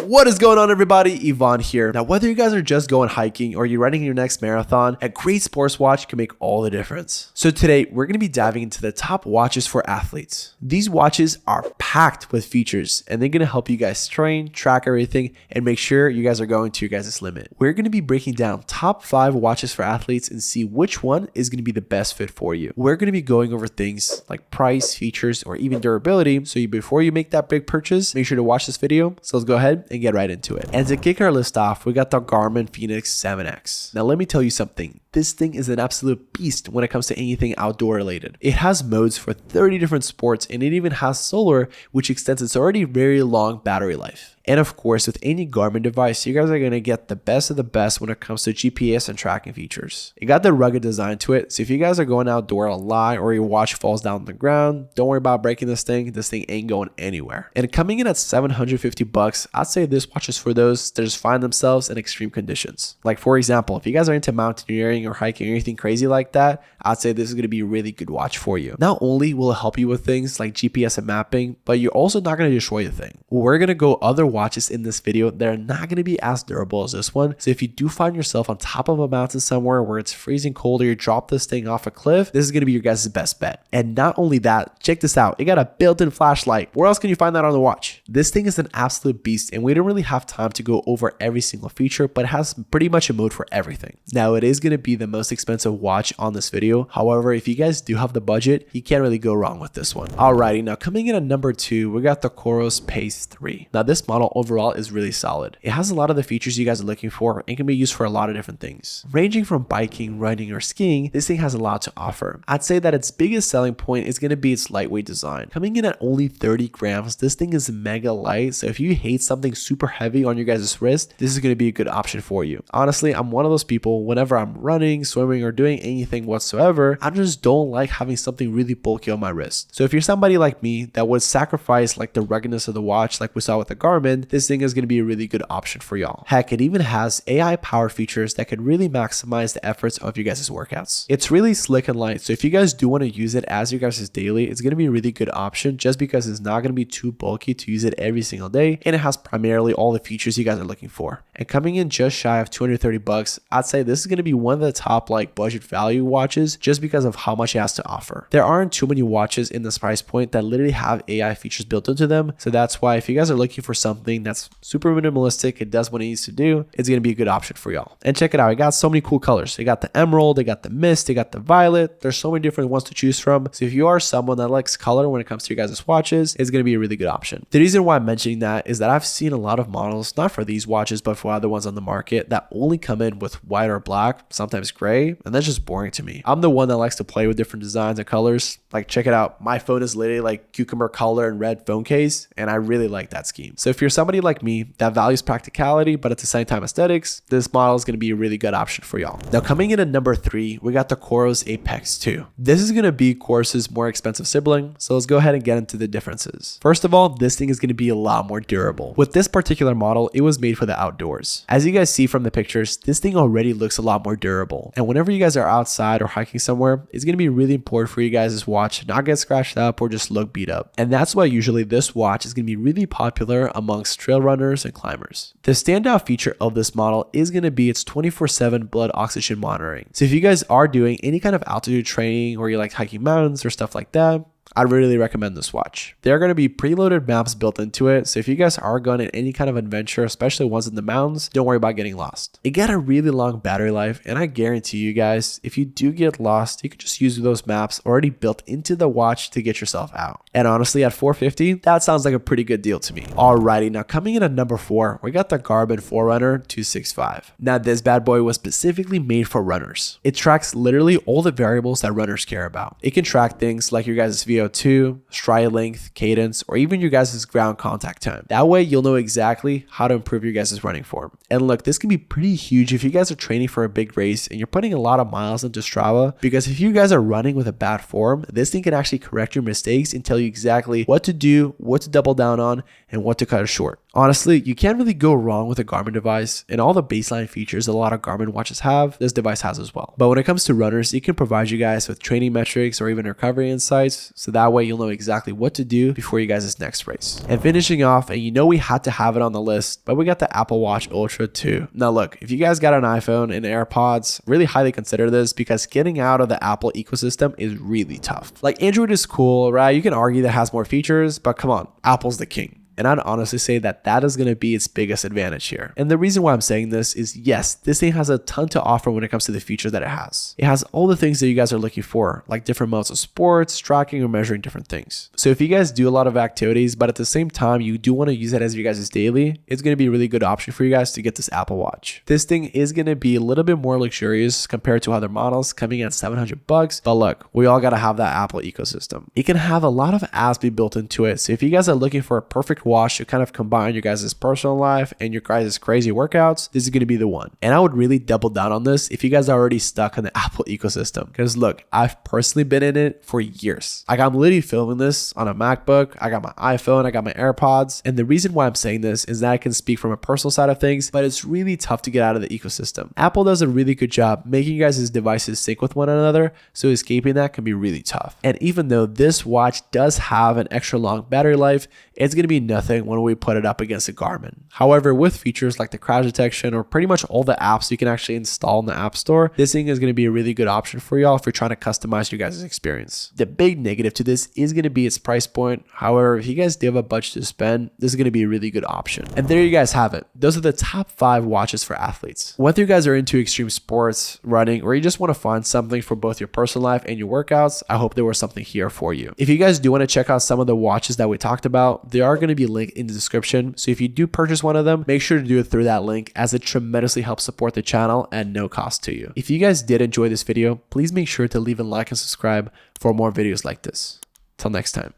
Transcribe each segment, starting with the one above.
What is going on, everybody? Yvonne here. Now, whether you guys are just going hiking or you're running your next marathon, a great sports watch can make all the difference. So today, we're going to be diving into the top watches for athletes. These watches are packed with features, and they're going to help you guys train, track everything, and make sure you guys are going to your guys' limit. We're going to be breaking down top 5 watches for athletes and see which one is going to be the best fit for you. We're going to be going over things like price, features, or even durability. So before you make that big purchase, make sure to watch this video. So let's go ahead and get right into it. And to kick our list off, we got the Garmin fēnix 7X. Now let me tell you something. This thing is an absolute beast when it comes to anything outdoor related. It has modes for 30 different sports, and it even has solar, which extends its already very long battery life. And of course, with any Garmin device, you guys are going to get the best of the best when it comes to GPS and tracking features. It got the rugged design to it, so if you guys are going outdoor a lot or your watch falls down on the ground, don't worry about breaking this thing. This thing ain't going anywhere. And coming in at $750, I'd say this watch is for those that just find themselves in extreme conditions. Like for example, if you guys are into mountaineering or hiking or anything crazy like that, I'd say this is going to be a really good watch for you. Not only will it help you with things like GPS and mapping, but you're also not going to destroy the thing. We're going to go other watches in this video that are not going to be as durable as this one. So if you do find yourself on top of a mountain somewhere where it's freezing cold or you drop this thing off a cliff, this is going to be your guys' best bet. And not only that, check this out. It got a built-in flashlight. Where else can you find that on the watch? This thing is an absolute beast, and we don't really have time to go over every single feature, but it has pretty much a mode for everything. Now, it is going to be the most expensive watch on this video. However, if you guys do have the budget, you can't really go wrong with this one. Alrighty, now coming in at number 2, we got the COROS PACE 3. Now this model overall is really solid. It has a lot of the features you guys are looking for and can be used for a lot of different things. Ranging from biking, running, or skiing, this thing has a lot to offer. I'd say that its biggest selling point is going to be its lightweight design. Coming in at only 30 grams, this thing is mega light, so if you hate something super heavy on your guys' wrist, this is going to be a good option for you. Honestly, I'm one of those people, whenever I'm running, swimming, or doing anything whatsoever, I just don't like having something really bulky on my wrist. So if you're somebody like me that would sacrifice like the ruggedness of the watch like we saw with the Garmin, this thing is going to be a really good option for y'all. Heck, it even has AI power features that could really maximize the efforts of your guys' workouts. It's really slick and light, so if you guys do want to use it as your guys' daily, it's going to be a really good option just because it's not going to be too bulky to use it every single day, and it has primarily all the features you guys are looking for. And coming in just shy of $230, I'd say this is going to be one of the top like budget value watches just because of how much it has to offer. There aren't too many watches in this price point that literally have AI features built into them, so that's why if you guys are looking for something that's super minimalistic, it does what it needs to do, it's going to be a good option for y'all. And check it out, it got so many cool colors. They got the emerald, they got the mist, they got the violet. There's so many different ones to choose from. So if you are someone that likes color when it comes to your guys' watches, it's going to be a really good option. The reason why I'm mentioning that is that I've seen a lot of models, not for these watches, but for other ones on the market that only come in with white or black, sometimes gray, and that's just boring to me. I'm the one that likes to play with different designs and colors. Like check it out, my phone is literally like cucumber color and red phone case, and I really like that scheme. So if you're somebody like me that values practicality but at the same time aesthetics, this model is going to be a really good option for y'all. Now coming in at number 3, we got the COROS APEX 2. This is going to be COROS's more expensive sibling, so let's go ahead and get into the differences. First of all, this thing is going to be a lot more durable. With this particular model, it was made for the outdoors. As you guys see from the pictures, this thing already looks a lot more durable, and whenever you guys are outside or hiking somewhere, it's going to be really important for you guys' watch to not get scratched up or just look beat up. And that's why usually this watch is going to be really popular amongst trail runners and climbers. The standout feature of this model is going to be its 24/7 blood oxygen monitoring. So if you guys are doing any kind of altitude training or you like hiking mountains or stuff like that, I'd really recommend this watch. There are going to be preloaded maps built into it, so if you guys are going on any kind of adventure, especially ones in the mountains, don't worry about getting lost. It got a really long battery life, and I guarantee you guys, if you do get lost, you can just use those maps already built into the watch to get yourself out. And honestly, at $450, that sounds like a pretty good deal to me. Alrighty, now coming in at number 4, we got the Garmin Forerunner 265. Now this bad boy was specifically made for runners. It tracks literally all the variables that runners care about. It can track things like your guys' VO2, stride length, cadence, or even your guys' ground contact time. That way you'll know exactly how to improve your guys' running form. And look, this can be pretty huge if you guys are training for a big race and you're putting a lot of miles into Strava, because if you guys are running with a bad form, this thing can actually correct your mistakes and tell you exactly what to do, what to double down on, and what to cut short. Honestly, you can't really go wrong with a Garmin device, and all the baseline features a lot of Garmin watches have, this device has as well. But when it comes to runners, it can provide you guys with training metrics or even recovery insights, so so that way you'll know exactly what to do before you guys' next race. And finishing off, and you know we had to have it on the list, but we got the Apple Watch Ultra 2. Now look, if you guys got an iPhone and AirPods, really highly consider this because getting out of the Apple ecosystem is really tough. Like Android is cool, right? You can argue that it has more features, but come on, Apple's the king. And I'd honestly say that that is going to be its biggest advantage here. And the reason why I'm saying this is, yes, this thing has a ton to offer when it comes to the features that it has. It has all the things that you guys are looking for, like different modes of sports, tracking, or measuring different things. So if you guys do a lot of activities, but at the same time, you do want to use it as your guys' daily, it's going to be a really good option for you guys to get this Apple Watch. This thing is going to be a little bit more luxurious compared to other models, coming at $700. But look, we all got to have that Apple ecosystem. It can have a lot of apps be built into it. So if you guys are looking for a perfect watch to kind of combine your guys' personal life and your guys' crazy workouts, this is going to be the one. And I would really double down on this if you guys are already stuck in the Apple ecosystem. Because look, I've personally been in it for years. Like I'm literally filming this on a MacBook. I got my iPhone, I got my AirPods. And the reason why I'm saying this is that I can speak from a personal side of things, but it's really tough to get out of the ecosystem. Apple does a really good job making you guys' devices sync with one another, so escaping that can be really tough. And even though this watch does have an extra long battery life, it's going to be nothing when we put it up against a Garmin. However, with features like the crash detection or pretty much all the apps you can actually install in the App Store, this thing is going to be a really good option for y'all if you're trying to customize your guys' experience. The big negative to this is going to be its price point. However, if you guys do have a budget to spend, this is going to be a really good option. And there you guys have it. Those are the top 5 watches for athletes. Whether you guys are into extreme sports, running, or you just want to find something for both your personal life and your workouts, I hope there was something here for you. If you guys do want to check out some of the watches that we talked about, they are going to be linked in the description. So if you do purchase one of them, make sure to do it through that link, as it tremendously helps support the channel at no cost to you. If you guys did enjoy this video, please make sure to leave a like and subscribe for more videos like this. Till next time,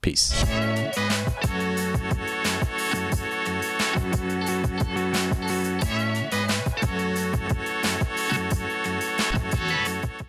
peace.